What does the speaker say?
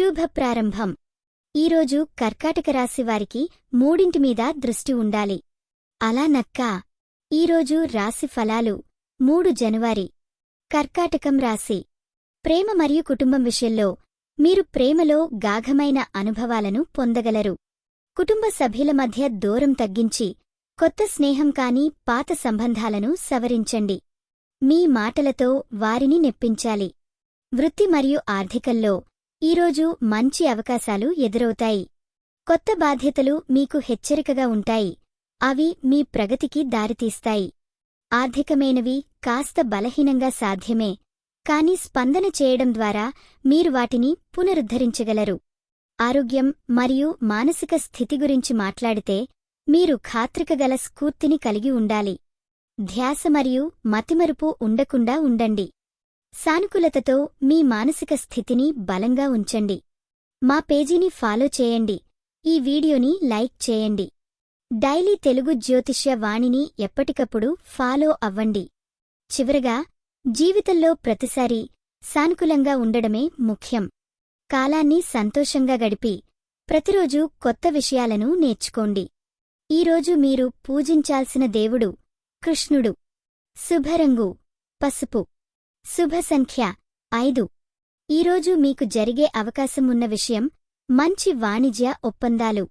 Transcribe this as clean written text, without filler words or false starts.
శుభ ప్రారంభం. ఈరోజు కర్కాటక రాశి వారికి మూడింటిమీద దృష్టి ఉండాలి. అలా నక్కా. ఈరోజు రాశి ఫలాలు 3 జనవరి. కర్కాటకం రాశి. ప్రేమ మరియు కుటుంబం విషయంలో మీరు ప్రేమలో గాఢమైన అనుభవాలను పొందగలరు. కుటుంబ సభ్యుల మధ్య దూరం తగ్గించి కొత్త స్నేహం కాని పాత సంబంధాలను సవరించండి. మీ మాటలతో వారిని నెప్పించాలి. వృత్తి మరియు ఆర్థికంలో ఈరోజు మంచి అవకాశాలు ఎదురవుతాయి. కొత్త బాధ్యతలు మీకు హెచ్చరికగా ఉంటాయి. అవి మీ ప్రగతికి దారితీస్తాయి. ఆర్థికమైనవి కాస్త బలహీనంగా సాధ్యమే, కాని స్పందన చేయడం ద్వారా మీరు వాటిని పునరుద్ధరించగలరు. ఆరోగ్యం మరియు మానసిక స్థితి గురించి మాట్లాడితే మీరు ఖాత్రికగల స్ఫూర్తిని కలిగి ఉండాలి. ధ్యాస మరియు మతిమరుపు ఉండకుండా ఉండండి. సానుకూలతతో మీ మానసిక స్థితిని బలంగా ఉంచండి. మా పేజీని ఫాలో చేయండి. ఈ వీడియోని లైక్ చేయండి. డైలీ తెలుగు జ్యోతిష్య వాణిని ఎప్పటికప్పుడు ఫాలో అవ్వండి. చివరగా, జీవితంలో ప్రతిసారీ సానుకూలంగా ఉండడమే ముఖ్యం. కాలాన్ని సంతోషంగా గడిపి ప్రతిరోజూ కొత్త విషయాలను నేర్చుకోండి. ఈరోజు మీరు పూజించాల్సిన దేవుడు కృష్ణుడు. శుభరంగు పసుపు. శుభ సంఖ్య 5. ఈరోజు మీకు జరిగే అవకాశం ఉన్న విషయం మంచి వాణిజ్య ఒప్పందాలు.